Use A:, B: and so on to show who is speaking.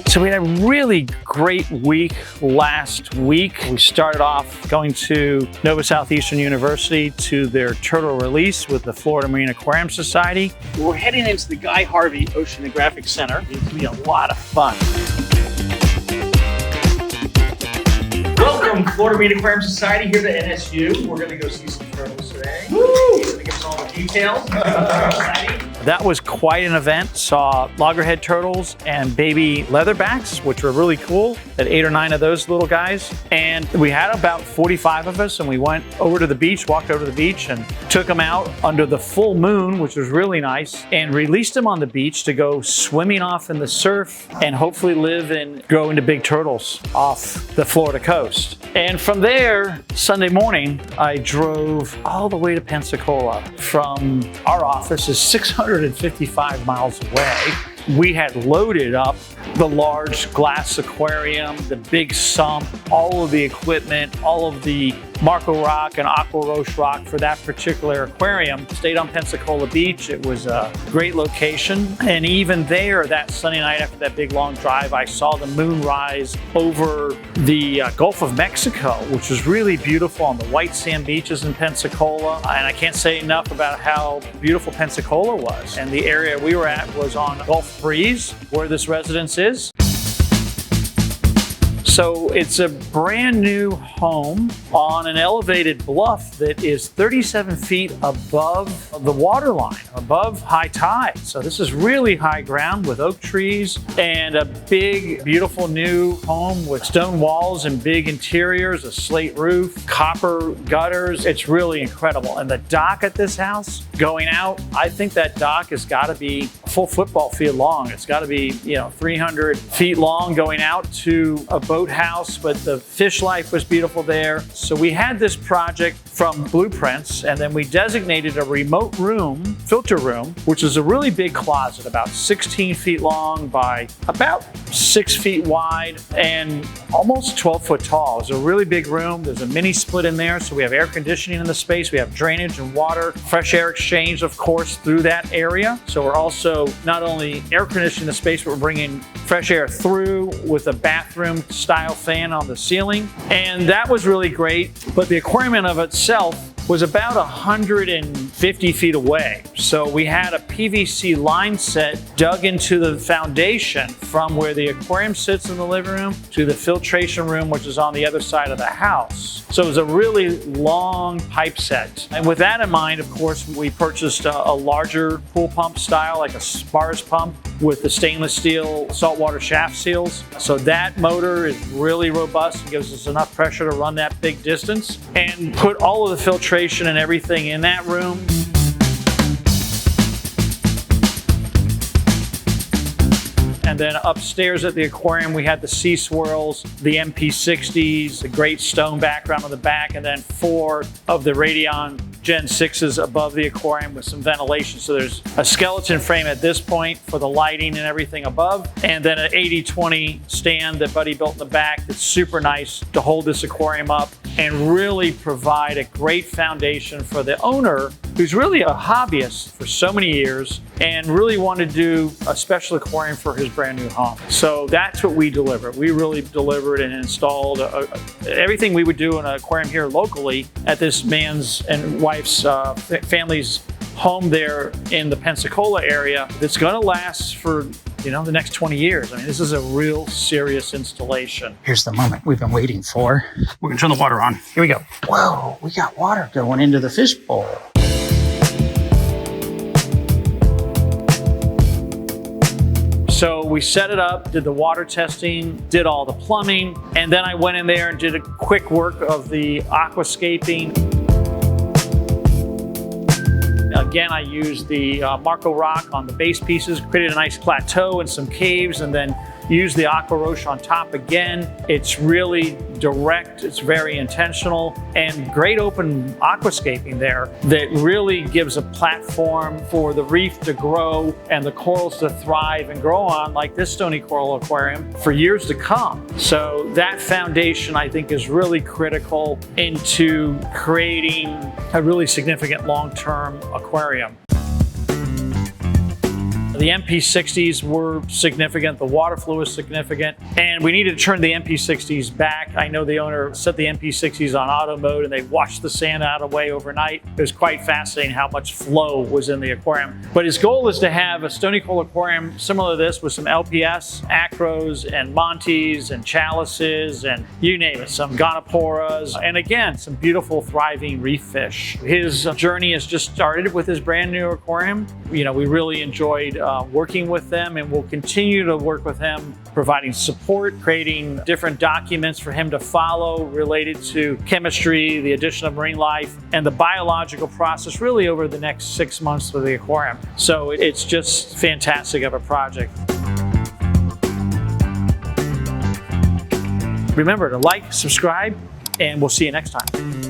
A: So we had a really great week last week. We started off going to Nova Southeastern University to their turtle release with the Florida Marine Aquarium Society. We're heading into the Guy Harvey Oceanographic Center. It's going to be a lot of fun. Welcome, Florida Marine Aquarium Society, here to NSU. We're going to go see some turtles today. Woo! He's going to give us all the details. That was quite an event. Saw loggerhead turtles and baby leatherbacks, which were really cool. Had 8 or 9 of those little guys. And we had about 45 of us, and we went over to the beach, walked over to the beach, and took them out under the full moon, which was really nice, and released them on the beach to go swimming off in the surf and hopefully live and grow into big turtles off the Florida coast. And from there, Sunday morning, I drove all the way to Pensacola. From our office is 655 miles away. We had loaded up the large glass aquarium, the big sump, all of the equipment, all of the Marco Rock and Aqua Roche rock for that particular aquarium. Stayed on Pensacola Beach. It was a great location. And even there, that Sunday night after that big long drive, I saw the moon rise over the Gulf of Mexico, which was really beautiful on the white sand beaches in Pensacola. And I can't say enough about how beautiful Pensacola was. And the area we were at was on Gulf Breeze, where this residence is. So it's a brand new home on an elevated bluff that is 37 feet above the water line, above high tide. So this is really high ground with oak trees and a big, beautiful new home with stone walls and big interiors, a slate roof, copper gutters. It's really incredible. And the dock at this house going out, I think that dock has got to be a full football field long. It's got to be, 300 feet long going out to a boat house, but the fish life was beautiful there. So we had this project from blueprints, and then we designated a remote room, filter room, which is a really big closet, about 16 feet long by about 6 feet wide and almost 12 foot tall. It's a really big room. There's a mini split in there, so we have air conditioning in the space. We have drainage and water, fresh air exchange, of course, through that area. So we're also not only air conditioning the space, but we're bringing fresh air through with a bathroom style fan on the ceiling. And that was really great. But the aquarium in of itself was about 150 feet away. So we had a PVC line set dug into the foundation from where the aquarium sits in the living room to the filtration room, which is on the other side of the house. So it was a really long pipe set. And with that in mind, of course, we purchased a larger pool pump style, like a spars pump with the stainless steel saltwater shaft seals. So that motor is really robust and gives us enough pressure to run that big distance, and put all of the filtration and everything in that room. And then upstairs at the aquarium, we had the sea swirls, the MP60s, the great stone background on the back, and then 4 of the Radion Gen 6s above the aquarium with some ventilation. So there's a skeleton frame at this point for the lighting and everything above, and then an 80-20 stand that Buddy built in the back that's super nice to hold this aquarium up and really provide a great foundation for the owner, who's really a hobbyist for so many years and really wanted to do a special aquarium for his brand new home. So that's what we delivered. We really delivered and installed everything we would do in an aquarium here locally at this man's and wife's family's home there in the Pensacola area that's going to last for the next 20 years. I mean, this is a real serious installation.
B: Here's the moment we've been waiting for. We're gonna turn the water on. Here we go. Whoa, we got water going into the fish bowl.
A: So we set it up, did the water testing, did all the plumbing, and then I went in there and did a quick work of the aquascaping. Again, I used the Marco Rock on the base pieces, created a nice plateau and some caves, and then used the Aqua Roche on top again. It's really direct, it's very intentional, and great open aquascaping there that really gives a platform for the reef to grow and the corals to thrive and grow on, like this stony coral aquarium, for years to come. So that foundation, I think, is really critical into creating a really significant long-term aquarium. The MP60s were significant, the water flow was significant, and we needed to turn the MP60s back. I know the owner set the MP60s on auto mode and they washed the sand out of the way overnight. It was quite fascinating how much flow was in the aquarium. But his goal is to have a stony coal aquarium similar to this with some LPS, acros, and montes, and chalices, and you name it, some gonoporas, and again, some beautiful thriving reef fish. His journey has just started with his brand new aquarium. We really enjoyed working with them, and we'll continue to work with him, providing support, creating different documents for him to follow related to chemistry, the addition of marine life, and the biological process really over the next 6 months for the aquarium. So it's just fantastic of a project. Remember to like, subscribe, and we'll see you next time.